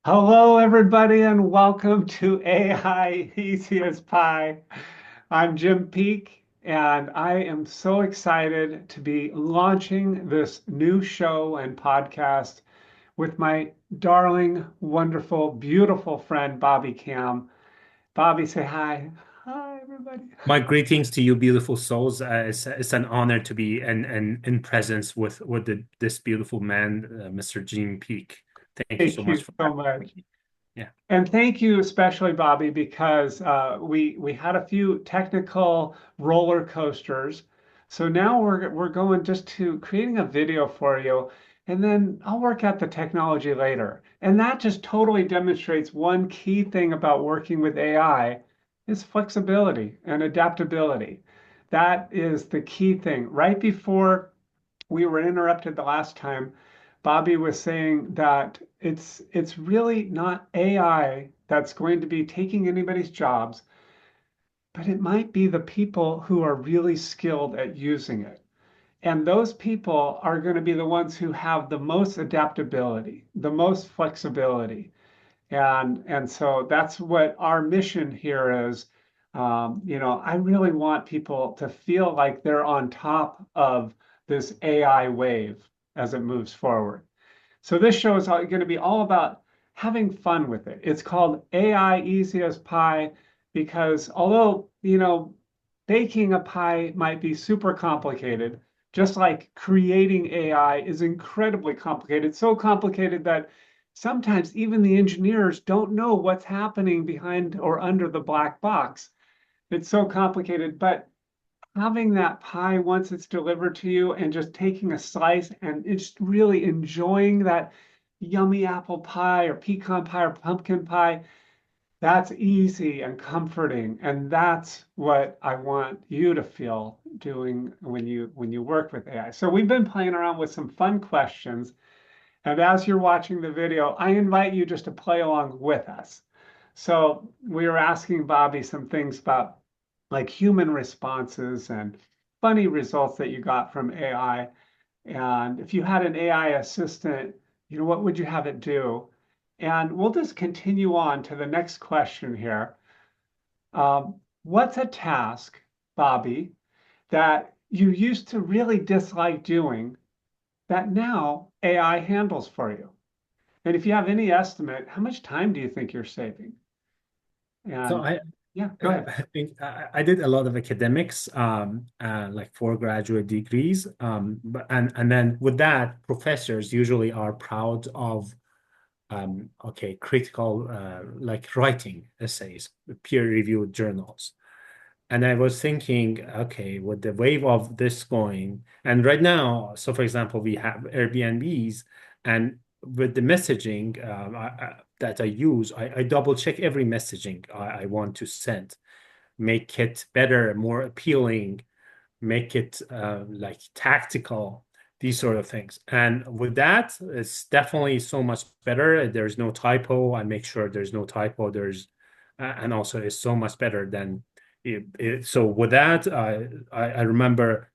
Hello, everybody, and welcome to AI Easy as Pie. I'm Jim Peak, and I am so excited to be launching this new show and podcast with my darling, wonderful, beautiful friend, Bobby Cam. Bobby, say hi. Hi, everybody. My greetings to you, beautiful souls. It's an honor to be in presence with this beautiful man, Mr. Gene Peak. Thank you so Thank much you for so having much. me. Yeah. And thank you especially, Bobby, because we had a few technical roller coasters. So now we're going just to creating a video for you, and then I'll work out the technology later. And that just totally demonstrates one key thing about working with AI is flexibility and adaptability. That is the key thing. Right before we were interrupted the last time, Bobby was saying that it's really not AI that's going to be taking anybody's jobs, but it might be the people who are really skilled at using it. And those people are going to be the ones who have the most adaptability, the most flexibility. And so that's what our mission here is. I really want people to feel like they're on top of this AI wave as it moves forward. So this show is going to be all about having fun with it. It's called AI Easy as Pie because although, baking a pie might be super complicated, just like creating AI is incredibly complicated, so complicated that sometimes even the engineers don't know what's happening behind or under the black box. It's so complicated, but having that pie once it's delivered to you and just taking a slice and just really enjoying that yummy apple pie or pecan pie or pumpkin pie, that's easy and comforting. And that's what I want you to feel doing when you work with AI. So we've been playing around with some fun questions. And as you're watching the video, I invite you just to play along with us. So we were asking Bobby some things about like human responses and funny results that you got from AI. And if you had an AI assistant, what would you have it do? And we'll just continue on to the next question here. What's a task, Bobby, that you used to really dislike doing that now AI handles for you? And if you have any estimate, how much time do you think you're saving? So And I yeah, go ahead. I think I did a lot of academics, like for graduate degrees. But and then with that, professors usually are proud of okay, critical like writing essays, peer-reviewed journals. And I was thinking, okay, with the wave of this going, and right now, so for example, we have Airbnbs, and with the messaging that I use, I double check every messaging I want to send, make it better, more appealing, make it like tactical, these sort of things. And with that, it's definitely so much better. There's no typo. I make sure there's no typo. And also it's so much better than so with that, I remember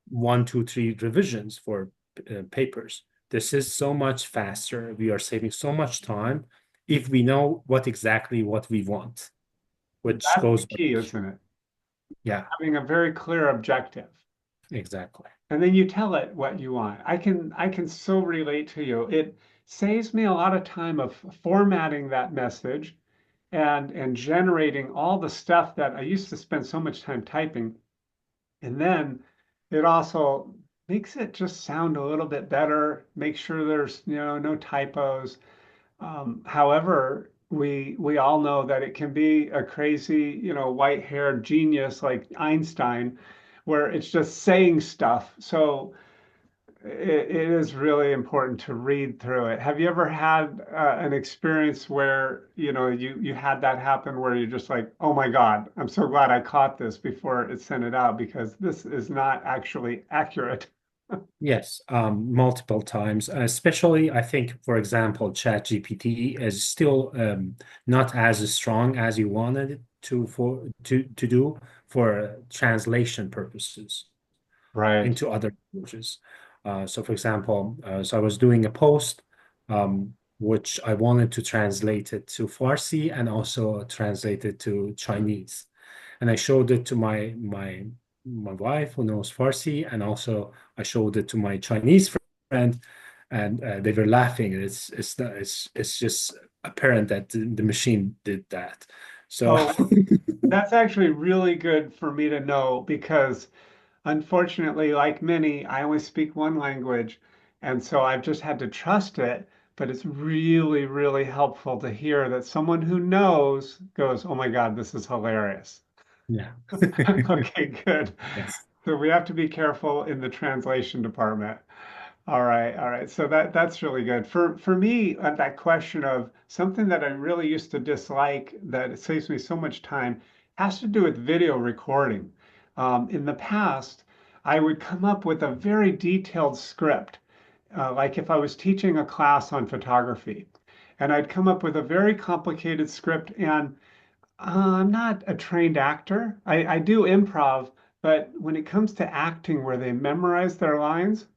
one, two, three revisions for papers. This is so much faster. We are saving so much time if we know what we want, which That's the goes back. key, isn't it? Yeah, Having a very clear objective. exactly. And then you tell it what you want. I can so relate to you. It saves me a lot of time of formatting that message and generating all the stuff that I used to spend so much time typing. And then it also makes it just sound a little bit better, make sure there's, no typos. However, we all know that it can be a crazy, white-haired genius like Einstein, where it's just saying stuff. So it is really important to read through it. Have you ever had an experience where, you had that happen where you're just like, oh my God, I'm so glad I caught this before it sent it out because this is not actually accurate. Yes, multiple times. Especially, I think, for example, Chat GPT is still not as strong as you wanted it to do for translation purposes Right. into other languages. So, for example, so I was doing a post. which I wanted to translate it to Farsi and also translate it to Chinese. And I showed it to my wife who knows Farsi, and also I showed it to my Chinese friend, and they were laughing. It's just apparent that the machine did that. So Oh, that's actually really good for me to know because unfortunately, like many, I only speak one language, and so I've just had to trust it. But it's really, really helpful to hear that someone who knows goes, "Oh my God, this is hilarious." yeah, Okay, good. yes, So we have to be careful in the translation department. All right, all right. So that's really good. For me, that question of something that I really used to dislike that it saves me so much time has to do with video recording. In the past, I would come up with a very detailed script, like if I was teaching a class on photography, and I'd come up with a very complicated script. And I'm not a trained actor. I do improv, but when it comes to acting where they memorize their lines,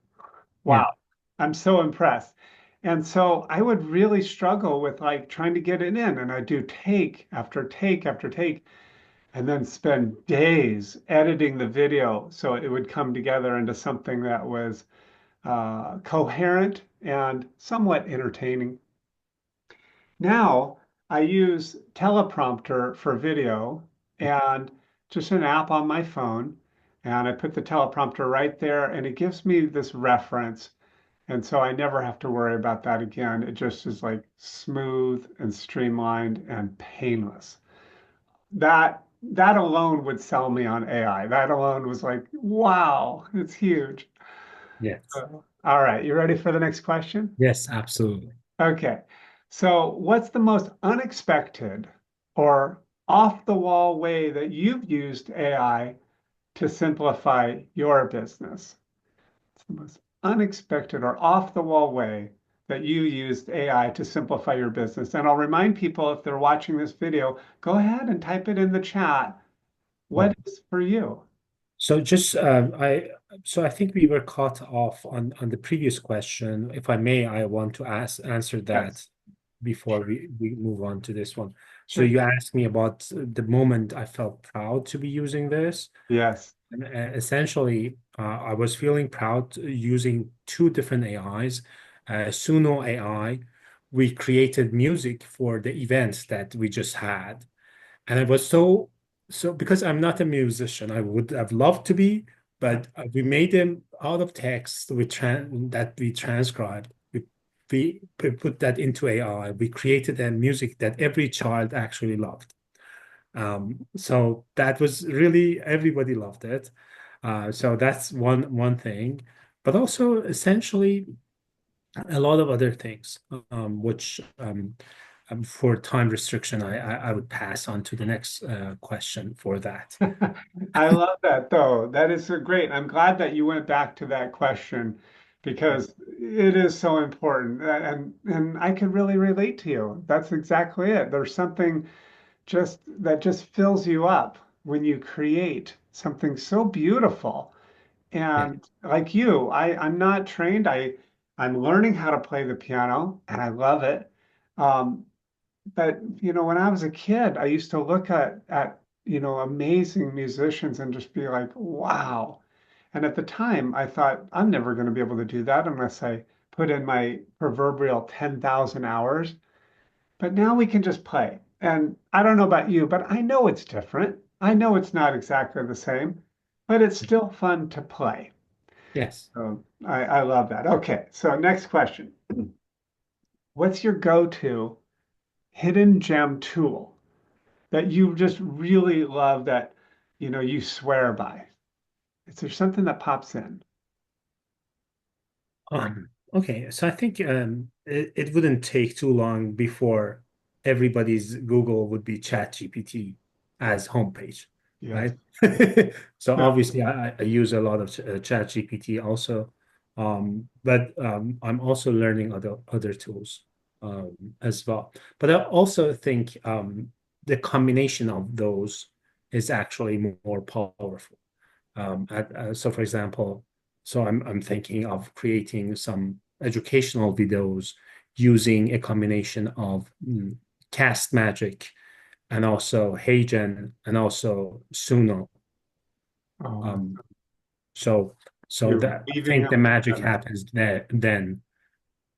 yeah, wow, I'm so impressed. And so I would really struggle with like trying to get it in, and I do take after take after take, and then spend days editing the video so it would come together into something that was coherent and somewhat entertaining. Now I use teleprompter for video and just an app on my phone, and I put the teleprompter right there, and it gives me this reference, and so I never have to worry about that again. It just is like smooth and streamlined and painless. That alone would sell me on AI. That alone was like, wow, it's huge. yes, All right, you ready for the next question? yes, absolutely. Okay. So, what's the most unexpected or off the wall way that you've used AI to simplify your business? It's the most unexpected or off the wall way that you used AI to simplify your business. And I'll remind people if they're watching this video, go ahead and type it in the chat. What Right. is for you? So just I think we were caught off on the previous question. If I may, I want to answer that Yes, before we move on to this one. So sure. you asked me about the moment I felt proud to be using this. Yes. And essentially, I was feeling proud using two different AIs. Suno AI, we created music for the events that we just had. And I was so because I'm not a musician, I would have loved to be, but we made them out of text that we transcribed. We put that into AI. We created a music that every child actually loved. So that was really everybody loved it. So that's one thing, but also essentially a lot of other things, which for time restriction, I would pass on to the next question for that. I love that though. That is so great. I'm glad that you went back to that question because it is so important. And I can really relate to you. That's exactly it. There's something just that just fills you up when you create something so beautiful. Yeah, And like you, I'm not trained. I'm learning how to play the piano and I love it. Um, but when I was a kid, I used to look at amazing musicians and just be like, wow. And at the time, I thought I'm never going to be able to do that unless I put in my proverbial 10,000 hours. But now we can just play. And I don't know about you, but I know it's different. I know it's not exactly the same, but it's still fun to play. yes. So I love that. Okay, so next question. What's your go-to hidden gem tool that you just really love that you swear by? Is there something that pops in? Okay, so I think it wouldn't take too long before everybody's Google would be Chat GPT as homepage, Yes. right? So Yeah. obviously I use a lot of Chat GPT also, but I'm also learning other tools as well. But I also think the combination of those is actually more powerful. So for example, so I'm thinking of creating some educational videos using a combination of cast magic and also Heijen and also Suno. Oh, Um, so so you're that I weaving think the them magic together. happens there then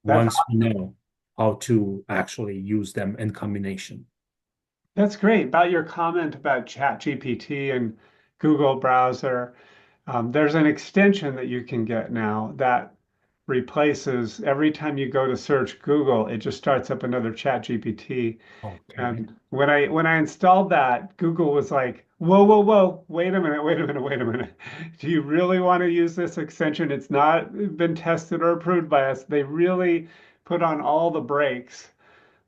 That's once we know how to actually use them in combination. that's great. About your comment about Chat GPT and Google Browser, there's an extension that you can get now that replaces every time you go to search Google, it just starts up another Chat GPT. Okay. And when I installed that, Google was like, "Whoa, whoa, whoa! Wait a minute! Wait a minute! Wait a minute! Do you really want to use this extension? It's not been tested or approved by us." They really put on all the brakes.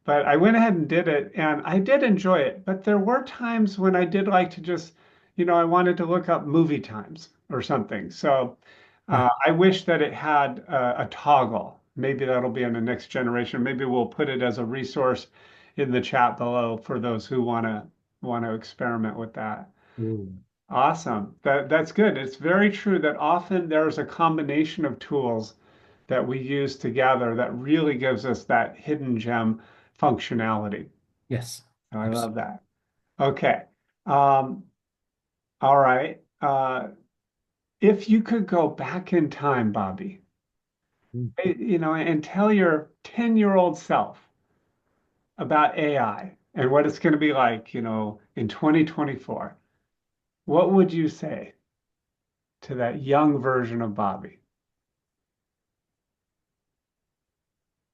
But I went ahead and did it, and I did enjoy it. But there were times when I did like to just, I wanted to look up movie times or something. So Yeah. I wish that it had a toggle. Maybe that'll be in the next generation. Maybe we'll put it as a resource in the chat below for those who want to experiment with that. Ooh. Awesome. That's good. It's very true that often there's a combination of tools that we use together that really gives us that hidden gem functionality. Yes. I love Absolutely. that. Okay. Um, all right. If you could go back in time, Bobby, Mm. and tell your 10-year-old self about AI and what it's going to be like, in 2024, what would you say to that young version of Bobby?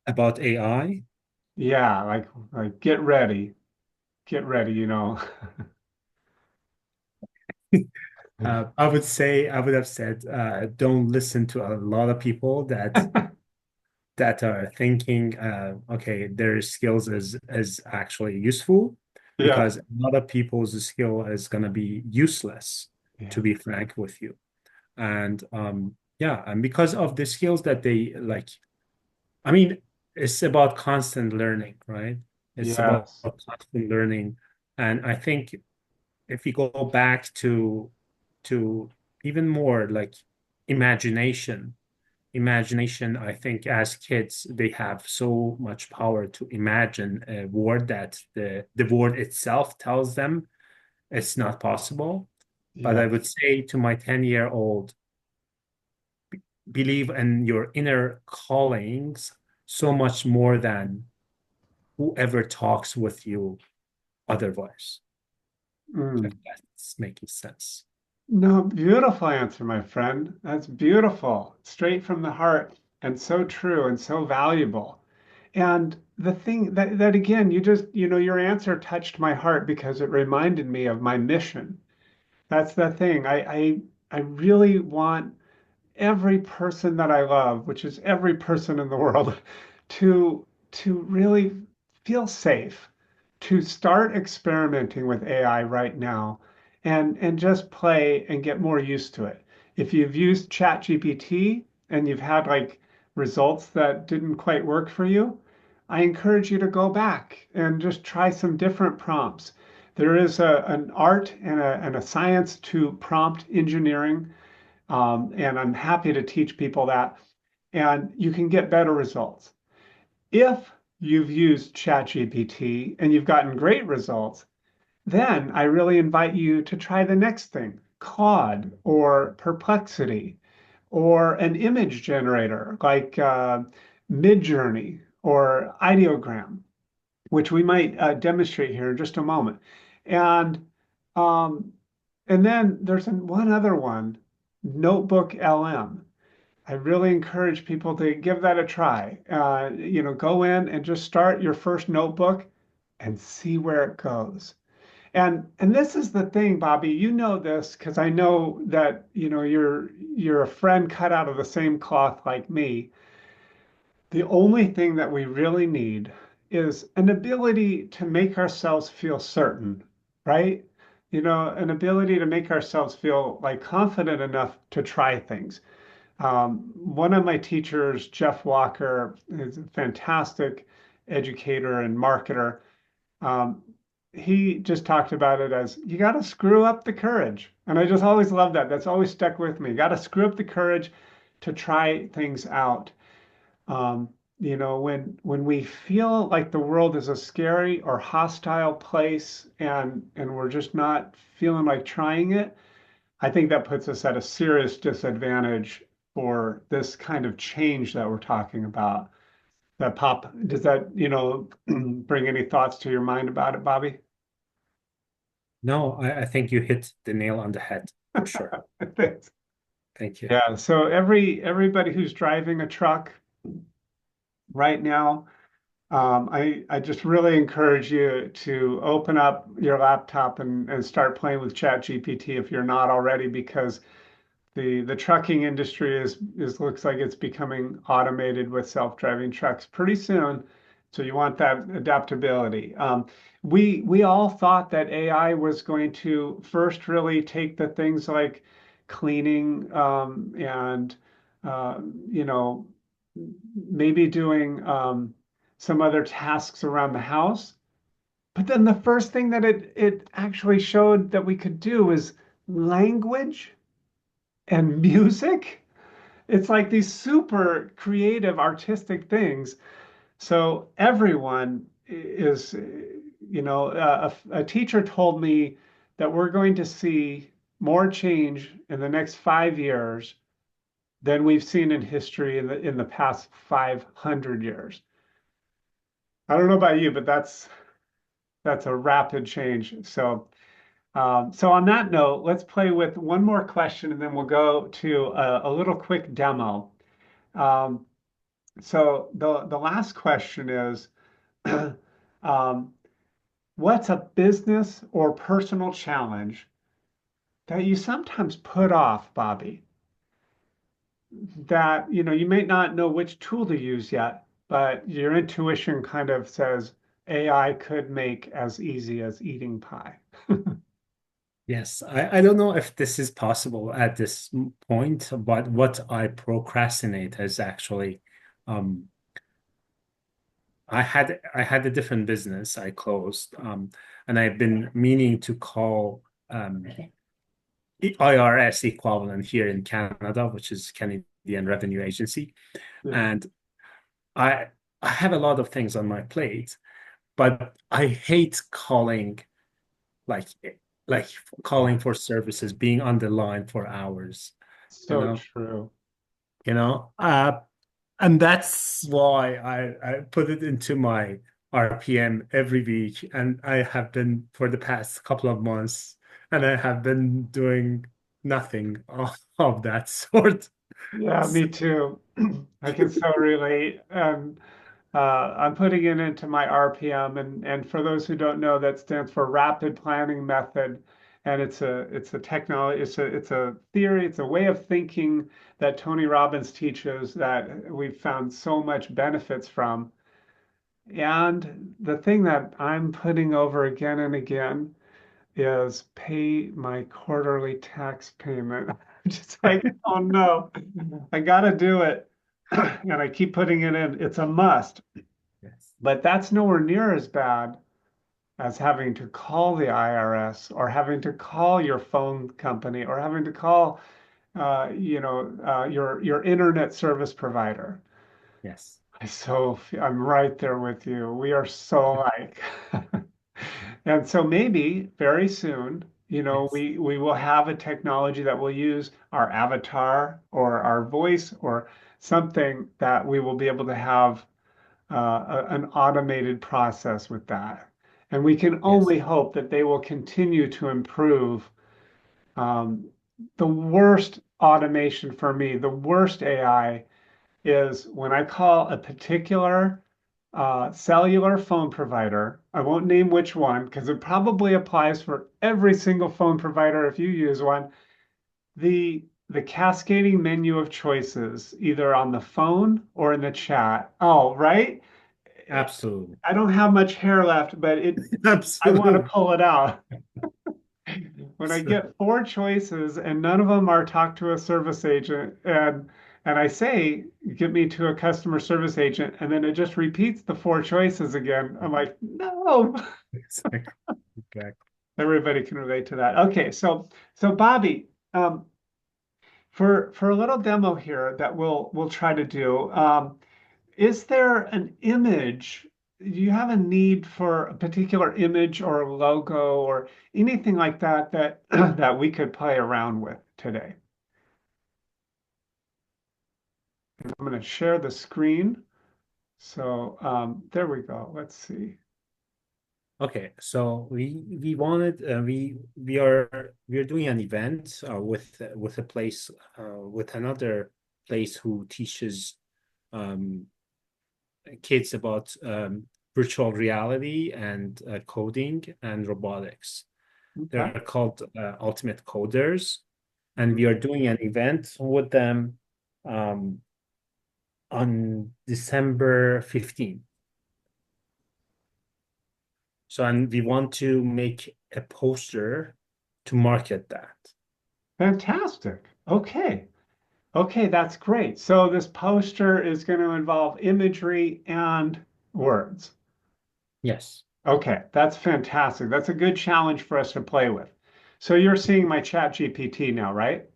About AI, Yeah, like get ready. I would have said, don't listen to a lot of people that are thinking, okay, their skills is actually useful, Yeah, because a lot of people's skill is gonna be useless, yeah, to be frank with you. And yeah, and because of the skills that they like, I mean, it's about constant learning, right? It's about yes, constant learning. And I think if you go back to even more like imagination, I think as kids they have so much power to imagine a word that the word itself tells them it's not possible. But yeah. I would say to my 10-year-old, believe in your inner callings so much more than whoever talks with you otherwise. If Mm. that's making sense. No, beautiful answer, my friend. That's beautiful. Straight from the heart and so true and so valuable. And the thing that again, your answer touched my heart because it reminded me of my mission. That's the thing. I really want every person that I love, which is every person in the world, to really feel safe, to start experimenting with AI right now and just play and get more used to it. If you've used Chat GPT and you've had like results that didn't quite work for you, I encourage you to go back and just try some different prompts. There is an art and a science to prompt engineering, and I'm happy to teach people that. And you can get better results. If you've used ChatGPT and you've gotten great results, then I really invite you to try the next thing, Claude or Perplexity or an image generator like Midjourney or Ideogram, which we might demonstrate here in just a moment. And um, and then there's one other one, Notebook LM. I really encourage people to give that a try. Go in and just start your first notebook and see where it goes. And this is the thing, Bobby. You know this because I know that you're a friend cut out of the same cloth like me. The only thing that we really need is an ability to make ourselves feel certain, right? An ability to make ourselves feel like confident enough to try things. One of my teachers, Jeff Walker, is a fantastic educator and marketer. Um, he just talked about it as you got to screw up the courage. And I just always love that. That's always stuck with me. Got to screw up the courage to try things out. when we feel like the world is a scary or hostile place and we're just not feeling like trying it, I think that puts us at a serious disadvantage for this kind of change that we're talking about. Does that, bring any thoughts to your mind about it, Bobby? No, I think you hit the nail on the head for sure. Thank you. Yeah, so everybody who's driving a truck right now, I just really encourage you to open up your laptop and start playing with Chat GPT if you're not already, because the trucking industry is looks like it's becoming automated with self-driving trucks pretty soon. So you want that adaptability. We all thought that AI was going to first really take the things like cleaning and uh, you know maybe doing some other tasks around the house. But then the first thing that it actually showed that we could do is language and music. It's like these super creative, artistic things. So everyone is, a teacher told me that we're going to see more change in the next 5 years than we've seen in history in the past 500 years. I don't know about you, but that's a rapid change. So on that note, let's play with one more question, and then we'll go to a little quick demo. Um, so the last question is, um, what's a business or personal challenge that you sometimes put off, Bobby? That you may not know which tool to use yet, but your intuition kind of says AI could make as easy as eating pie. Yes, I don't know if this is possible at this point, but what I procrastinate is actually um, I had a different business I closed, and I've been meaning to call IRS equivalent here in Canada, which is Canadian Revenue Agency, Yeah, and I I have a lot of things on my plate, but I hate like like calling for services, being on the line for hours, you so know, true. you know. And that's why I put it into my RPM every week, and I have been for the past couple of months, and I have been doing nothing of that sort. Yeah, me too. I can so relate. I'm putting it into my RPM, and for those who don't know, that stands for Rapid Planning Method, and it's a technology, it's a theory, it's a way of thinking that Tony Robbins teaches that we've found so much benefits from. And the thing that I'm putting over again and again is pay my quarterly tax payment. Just like, oh no, I gotta do it. And I keep putting it in. It's a must. Yes, But that's nowhere near as bad as having to call the IRS or having to call your phone company or having to call your internet service provider. yes, I'm right there with you. We are so like. And so maybe very soon, yes, we will have a technology that will use our avatar or our voice or something that we will be able to have an automated process with that. And we can yes, only hope that they will continue to improve. Um, the worst automation for me, the worst AI is when I call a particular cellular phone provider. I won't name which one because it probably applies for every single phone provider if you use one. The cascading menu of choices, either on the phone or in the chat. Oh, right. absolutely, I don't have much hair left, but I want to absolutely. pull it out. When I So, get four choices and none of them are talk to a service agent and I say, get me to a customer service agent, and then it just repeats the four choices again. I'm like, no. exactly, exactly. Everybody can relate to that. Okay, so Bobby, for a little demo here that we'll try to do. is there an image? Do you have a need for a particular image or a logo or anything like that that we could play around with today? I'm going to share the screen. So there we go. Let's see. Okay, so we wanted we are doing an event with a place with another place who teaches um, kids about virtual reality and coding and robotics. Okay. They're called Ultimate Coders, and Mhm. we are doing an event with them um, on December 15th. So, and we want to make a poster to market that. Fantastic. Okay. Okay, that's great. So this poster is going to involve imagery and words. Yes, Okay, that's fantastic. That's a good challenge for us to play with. So you're seeing my Chat GPT now, right?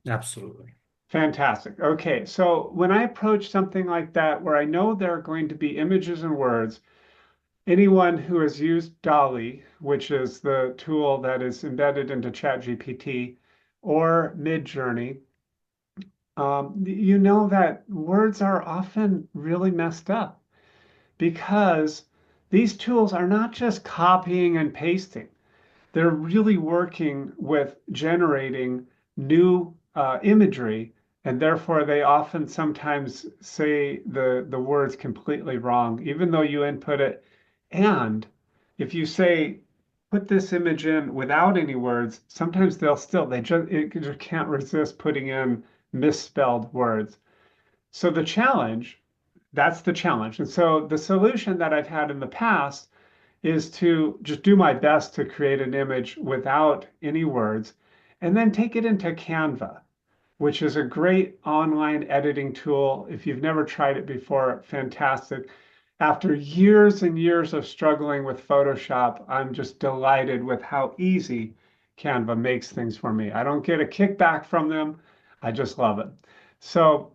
absolutely. Fantastic. Okay, so when I approach something like that where I know there are going to be images and words, anyone who has used Dolly, which is the tool that is embedded into Chat GPT, or Midjourney, you know that words are often really messed up because these tools are not just copying and pasting. They're really working with generating new imagery, and therefore they often sometimes say the words completely wrong, even though you input it. And if you say, put this image in without any words, sometimes they just can't resist putting in misspelled words. So that's the challenge. And so the solution that I've had in the past is to just do my best to create an image without any words and then take it into Canva, which is a great online editing tool. If you've never tried it before, fantastic. After years and years of struggling with Photoshop, I'm just delighted with how easy Canva makes things for me. I don't get a kickback from them. I just love it. So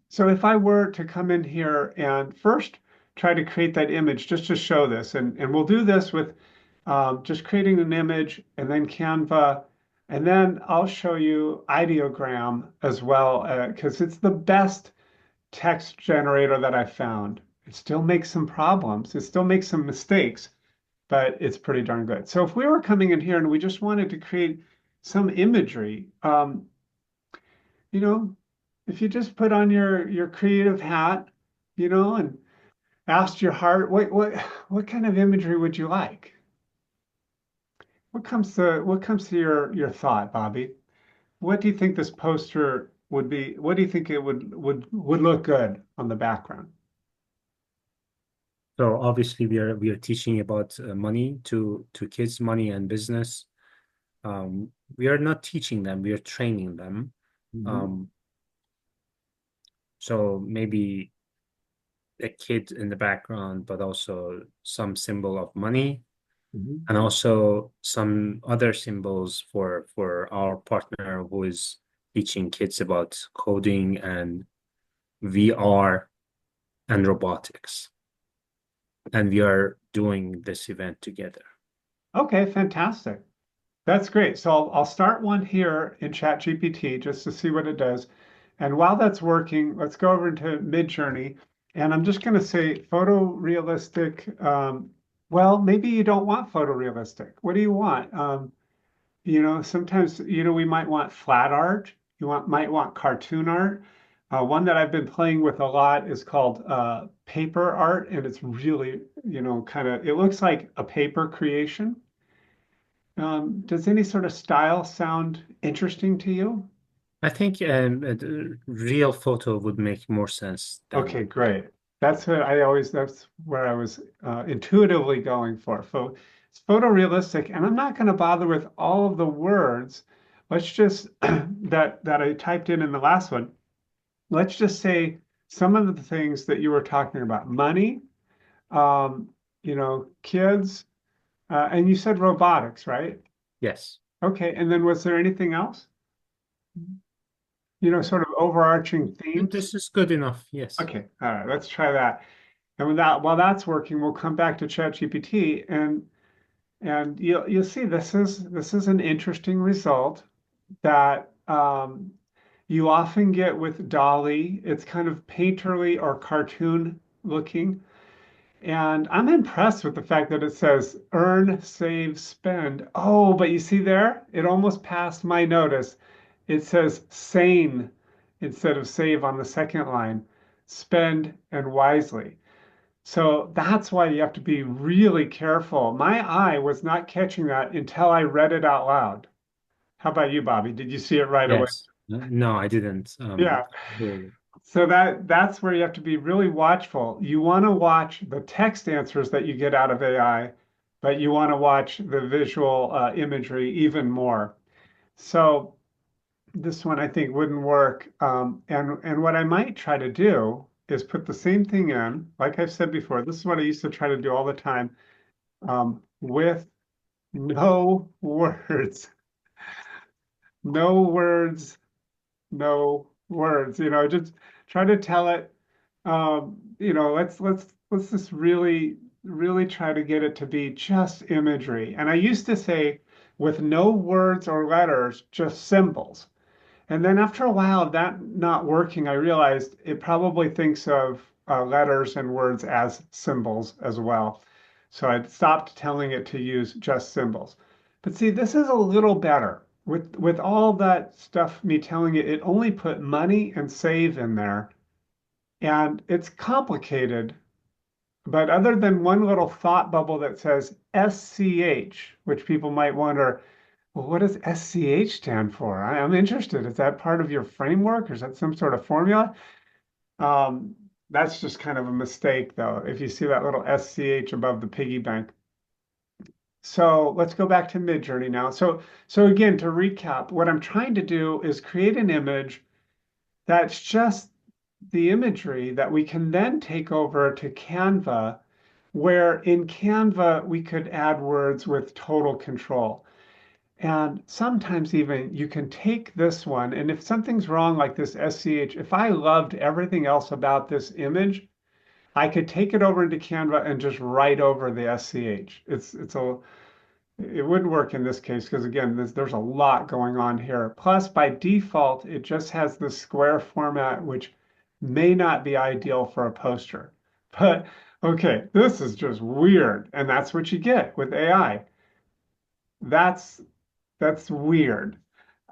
so if I were to come in here and first try to create that image just to show this, and we'll do this with just creating an image and then Canva, and then I'll show you Ideogram as well, because it's the best text generator that I've found. It still makes some problems, it still makes some mistakes, but it's pretty darn good. So if we were coming in here and we just wanted to create some imagery, you know, if you just put on your creative hat, and asked your heart, what kind of imagery would you like? What comes to your thought, Bobby? What do you think this poster would be? What do you think it would look good on the background? So obviously we are teaching about money to kids, money and business. We are not teaching them, we are training them. Mhm. Um, so maybe a kid in the background, but also some symbol of money Mhm. and also some other symbols for our partner who is teaching kids about coding and VR and robotics. And we are doing this event together. Okay, fantastic. That's great. So I'll start one here in Chat GPT just to see what it does. And while that's working, let's go over into Midjourney. And I'm just going to say photorealistic. Well, maybe you don't want photorealistic. What do you want? Sometimes, we might want flat art. Might want cartoon art. One that I've been playing with a lot is called paper art. And it's really, it looks like a paper creation. Does any sort of style sound interesting to you? I think a real photo would make more sense Okay, than great. That's where I was intuitively going for. So it's photorealistic, and I'm not going to bother with all of the words. Let's just that I typed in the last one. Let's just say some of the things that you were talking about: money, kids, and you said robotics, right? yes. Okay, and then was there anything else? sort of overarching themes. This is good enough. Yes. Okay, all right, let's try that. And while that's working, we'll come back to Chat GPT and you'll see this is an interesting result that you often get with Dolly. It's kind of painterly or cartoon looking. And I'm impressed with the fact that it says earn, save, spend. Oh, but you see there, it almost passed my notice. It says sane instead of save on the second line. Spend and wisely. So that's why you have to be really careful. My eye was not catching that until I read it out loud. How about you, Bobby? Did you see it right away? Yes. No, I didn't. Yeah. So that's where you have to be really watchful. You want to watch the text answers that you get out of AI, but you want to watch the visual imagery even more. So this one I think wouldn't work. And what I might try to do is put the same thing in, like I've said before. This is what I used to try to do all the time, with no words, no words, no words. Just try to tell it. Let's just really try to get it to be just imagery. And I used to say with no words or letters, just symbols. And then after a while of that not working, I realized it probably thinks of letters and words as symbols as well. So I stopped telling it to use just symbols. But see, this is a little better. With all that stuff, me telling it only put money and save in there. And it's complicated. But other than one little thought bubble that says SCH, which people might wonder, well, what does SCH stand for? I'm interested. Is that part of your framework or is that some sort of formula? Um, that's just kind of a mistake, though, if you see that little SCH above the piggy bank. So let's go back to Midjourney now. So again, to recap, what I'm trying to do is create an image that's just the imagery that we can then take over to Canva, where in Canva we could add words with total control. And sometimes even you can take this one, and if something's wrong like this SCH, if I loved everything else about this image, I could take it over into Canva and just write over the SCH. It wouldn't work in this case because again, there's a lot going on here. Plus, by default, it just has the square format, which may not be ideal for a poster. But okay, this is just weird, and that's what you get with AI. That's that's weird.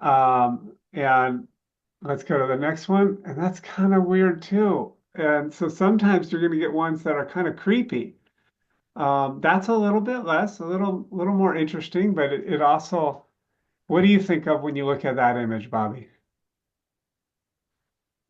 And let's go to the next one. And that's kind of weird too. And so sometimes you're going to get ones that are kind of creepy. That's a little bit less, a little more interesting, but it also, what do you think of when you look at that image, Bobby?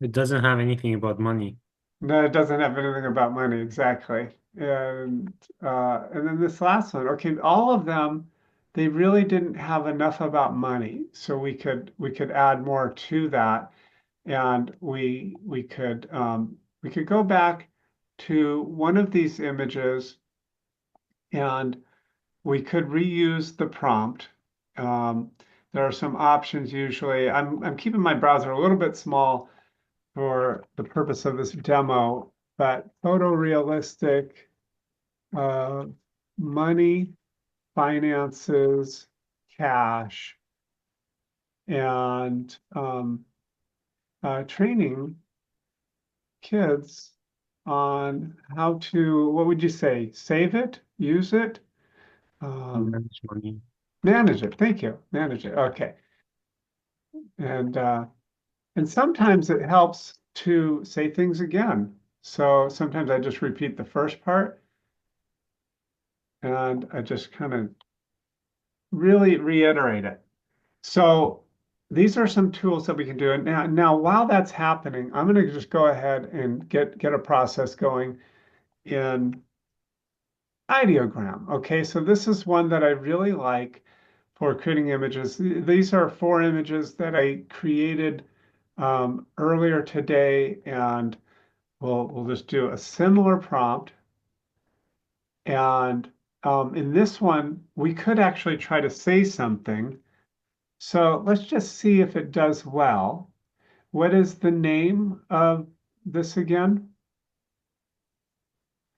It doesn't have anything about money. No, it doesn't have anything about money, exactly. And then this last one, okay, all of them, they really didn't have enough about money, so we could add more to that, and we could go back to one of these images, and we could reuse the prompt. Um, there are some options usually. I'm keeping my browser a little bit small for the purpose of this demo, but photorealistic, uh, money, finances, cash, and training kids on how to, what would you say, save it, use it, um, Manage money. manage it. Thank you. Manage it. Okay. And uh, and sometimes it helps to say things again. So sometimes I just repeat the first part and I just kind of really reiterate it. So these are some tools that we can do. And now while that's happening, I'm going to just go ahead and get a process going in Ideogram. Okay, so this is one that I really like for creating images. These are 4 images that I created earlier today, and we'll just do a similar prompt. And in this one, we could actually try to say something. So let's just see if it does well. What is the name of this again?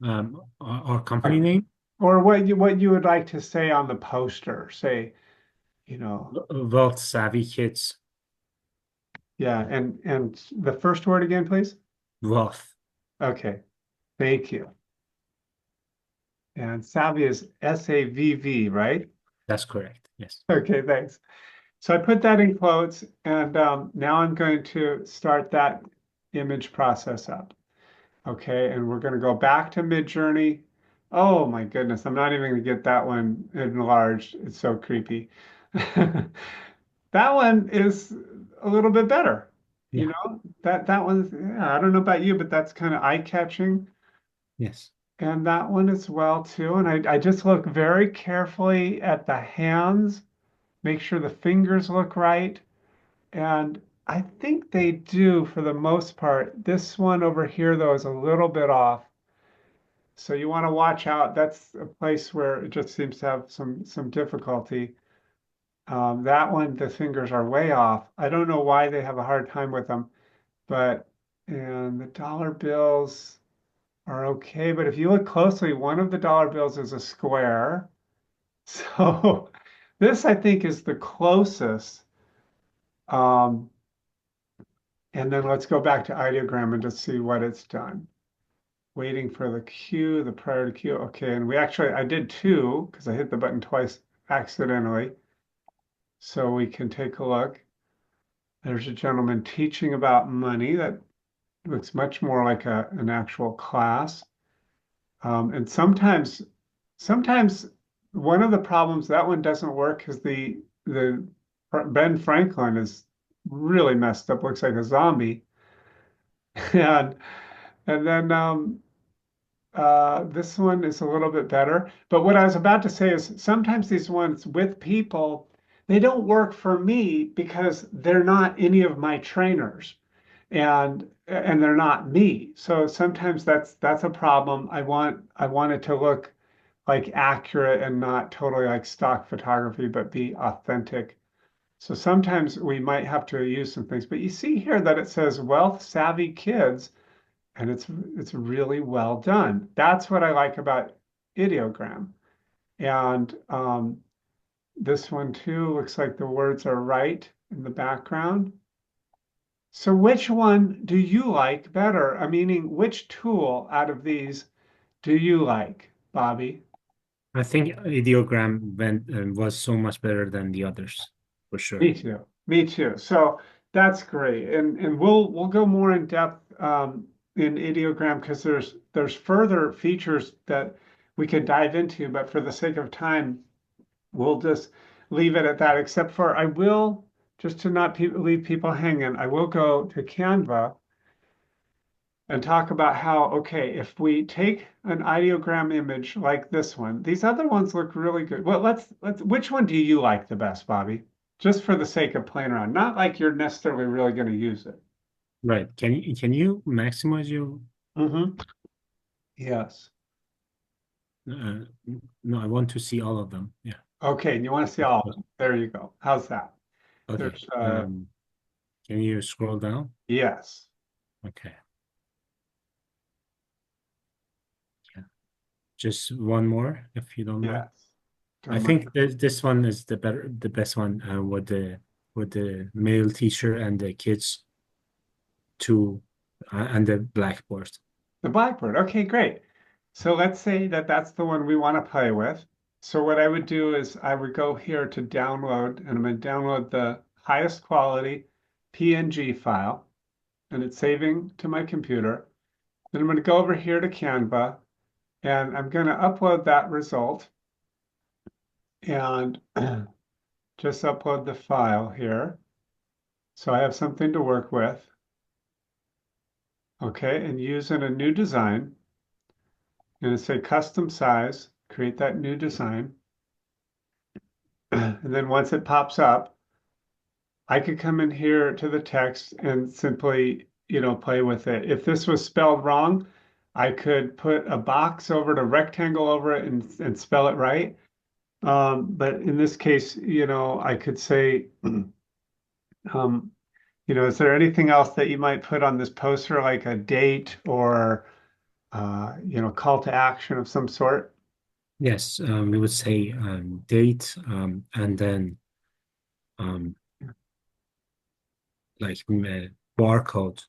Our company name, Or what you would like to say on the poster? Say, you know, Wealth Savvy Kids. yeah, and the first word again, please. Wealth. Okay, thank you. And savvy is SAVV, right? That's correct. Yes. Okay, thanks. So I put that in quotes, and now I'm going to start that image process up. Okay, and we're going to go back to Midjourney. Oh my goodness, I'm not even going to get that one enlarged. It's so creepy. That one is a little bit better. You Yeah. know, that one's, yeah, I don't know about you, but that's kind of eye-catching. Yes. And that one as well too. And I just look very carefully at the hands, make sure the fingers look right. And I think they do for the most part. This one over here, though, is a little bit off. So you want to watch out. That's a place where it just seems to have some difficulty. That one, the fingers are way off. I don't know why they have a hard time with them, but and the dollar bills are okay. But if you look closely, one of the dollar bills is a square. So this, I think, is the closest. Um, and then let's go back to ideogram and just see what it's done. Waiting for the cue, the prior to cue. Okay, and I did two because I hit the button twice accidentally. So we can take a look. There's a gentleman teaching about money that looks much more like an actual class. And sometimes one of the problems that one doesn't work because the Ben Franklin is really messed up, looks like a zombie. And and then this one is a little bit better. But what I was about to say is sometimes these ones with people, they don't work for me because they're not any of my trainers and they're not me. So sometimes that's a problem. I want it to look like accurate and not totally like stock photography, but be authentic. So sometimes we might have to use some things, but you see here that it says wealth savvy kids, and it's really well done. That's what I like about Ideogram. And this one too looks like the words are right in the background. So which one do you like better? I meaning which tool out of these do you like, Bobby? I think Ideogram was so much better than the others, for sure. Me too. Me too. So that's great. And we'll go more in depth in Ideogram because there's further features that we could dive into, but for the sake of time, we'll just leave it at that. Except for I will, just to not leave people hanging, I will go to Canva and talk about how, okay, if we take an ideogram image like this one, these other ones look really good. Well, which one do you like the best, Bobby? Just for the sake of playing around, not like you're necessarily really going to use it. Right. Can you maximize your Hmm. Yes. uh, no, I want to see all of them. Yeah. Okay, and you want to see Of all of course. them. There you go. How's that? Okay. There's Can you scroll down? yes, Okay. Yeah. Just one more, if you don't mind. yes. I Don't mind. think this one is the best one with the male teacher and the kids too, and the blackboard. The Blackbird. Okay, great. So let's say that that's the one we want to play with. So what I would do is I would go here to download, and I'm going to download the highest quality PNG file, and it's saving to my computer. Then I'm going to go over here to Canva, and I'm going to upload that result and just upload the file here. So I have something to work with. Okay, and using a new design, I'm going to say custom size, create that new design. And then once it pops up, I could come in here to the text and simply, play with it. If this was spelled wrong, I could put a box over it, a rectangle over it, and spell it right. But in this case, I could say, um, Is there anything else that you might put on this poster, like a date or call to action of some sort? Yes, we would say date, and then um, like barcode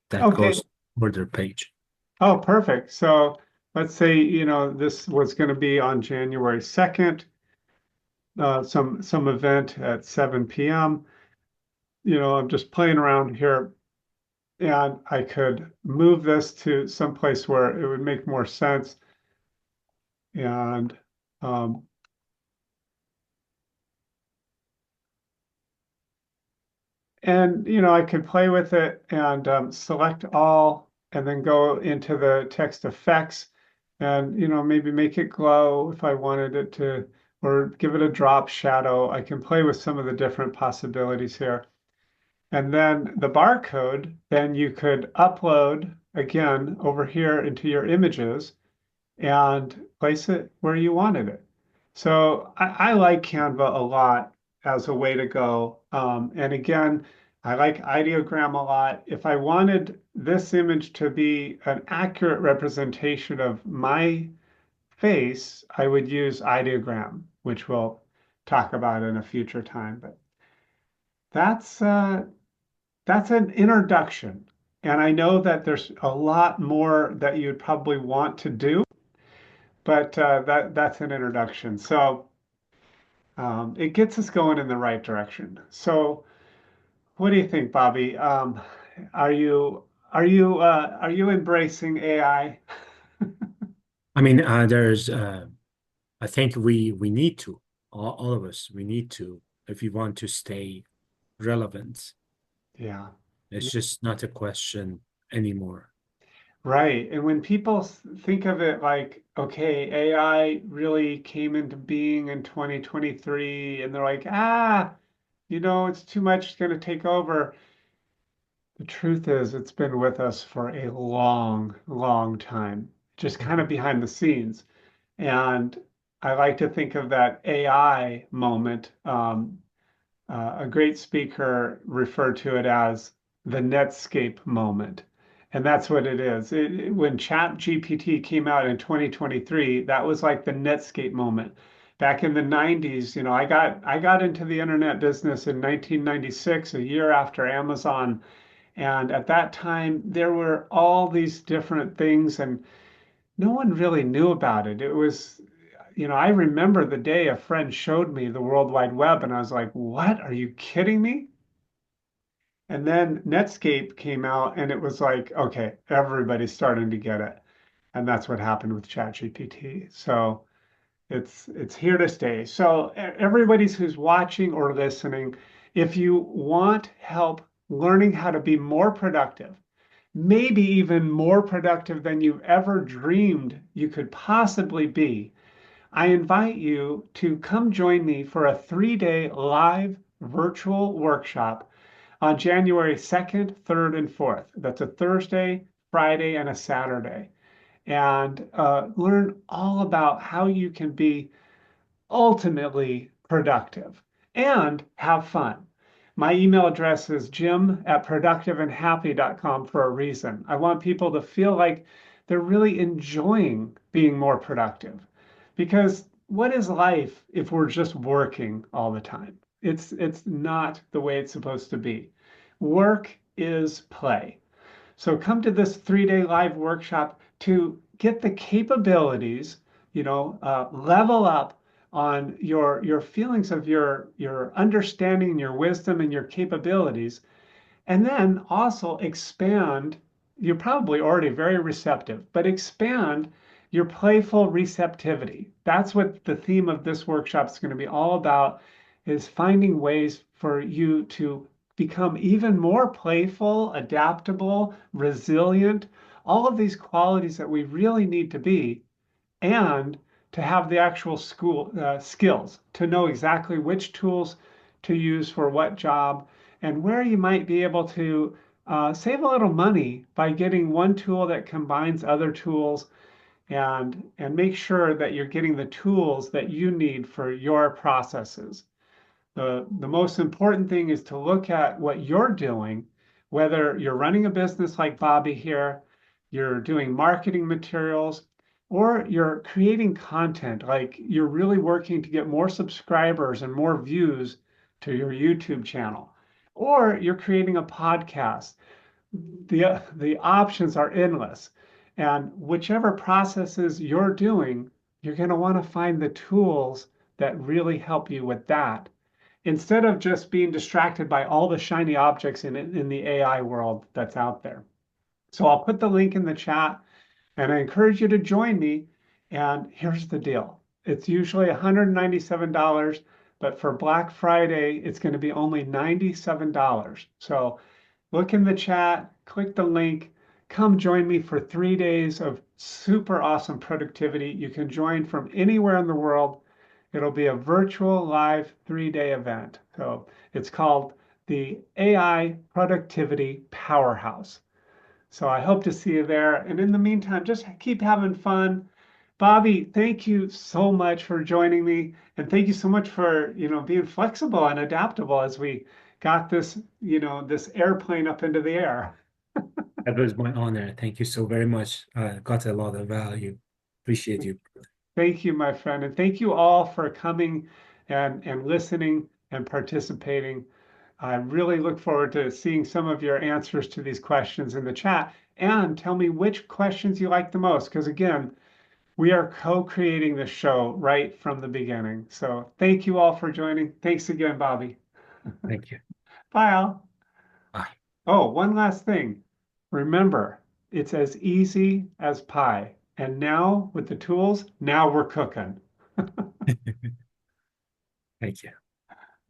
that Okay. goes for their page. Oh, perfect. So let's say, this was going to be on January 2nd, some event at 7 p.m. I'm just playing around here and I could move this to someplace where it would make more sense. And um, I could play with it and select all and then go into the text effects and maybe make it glow if I wanted it to, or give it a drop shadow. I can play with some of the different possibilities here. And then the barcode, then you could upload again over here into your images and place it where you wanted it. So I like Canva a lot as a way to go. And again, I like Ideogram a lot. If I wanted this image to be an accurate representation of my face, I would use Ideogram, which we'll talk about in a future time. But that's uh, that's an introduction. And I know that there's a lot more that you'd probably want to do, but that's an introduction. So it gets us going in the right direction. So what do you think, Bobby? Are you are you embracing AI? I mean, I think we need to, all of us, we need to, if we want to stay relevant. Yeah, It's just not a question anymore. right. And when people think of it like, okay, AI really came into being in 2023, and they're like, it's too much, it's going to take over. The truth is, it's been with us for a long, long time, just kind of behind the scenes. And I like to think of that AI moment. A great speaker referred to it as the Netscape moment. And that's what it is. When Chat GPT came out in 2023, that was like the Netscape moment. Back in the 90s, I got into the internet business in 1996, a year after Amazon. And at that time, there were all these different things, and no one really knew about it. It was, I remember the day a friend showed me the World Wide Web, and I was like, what? Are you kidding me? And then Netscape came out, and it was like, okay, everybody's starting to get it. And that's what happened with ChatGPT. So it's here to stay. So everybody's who's watching or listening, if you want help learning how to be more productive, maybe even more productive than you've ever dreamed you could possibly be, I invite you to come join me for a 3-day live virtual workshop on January 2nd, 3rd, and 4th. That's a Thursday, Friday, and a Saturday. And learn all about how you can be ultimately productive and have fun. My email address is jim@productiveandhappy.com for a reason. I want people to feel like they're really enjoying being more productive. Because what is life if we're just working all the time? It's not the way it's supposed to be. Work is play. So come to this 3-day live workshop to get the capabilities, level up on your feelings of your understanding, your wisdom, and your capabilities, and then also expand. You're probably already very receptive, but expand your playful receptivity. That's what the theme of this workshop is going to be all about, is finding ways for you to become even more playful, adaptable, resilient, all of these qualities that we really need to be, and to have the actual school skills to know exactly which tools to use for what job and where you might be able to save a little money by getting one tool that combines other tools and make sure that you're getting the tools that you need for your processes. The most important thing is to look at what you're doing, whether you're running a business like Bobby here, you're doing marketing materials, or you're creating content, like you're really working to get more subscribers and more views to your YouTube channel, or you're creating a podcast. The options are endless. And whichever processes you're doing, you're going to want to find the tools that really help you with that instead of just being distracted by all the shiny objects in the AI world that's out there. So I'll put the link in the chat and I encourage you to join me. And here's the deal. It's usually $197, but for Black Friday, it's going to be only $97. So look in the chat, click the link, come join me for 3 days of super awesome productivity. You can join from anywhere in the world. It'll be a virtual live 3 day event. So it's called the AI Productivity Powerhouse. So I hope to see you there. And in the meantime, just keep having fun. Bobby, thank you so much for joining me. And thank you so much for, being flexible and adaptable as we got this, this airplane up into the air. That was my honor. Thank you so very much. Got a lot of value. Appreciate you. Thank you, my friend. And thank you all for coming and listening and participating. I really look forward to seeing some of your answers to these questions in the chat and tell me which questions you like the most. Because again, we are co-creating the show right from the beginning. So thank you all for joining. Thanks again, Bobby. Thank you. Bye, Al. Bye. Oh, one last thing. Remember, it's as easy as pie. And now with the tools, now we're cooking. Thank you.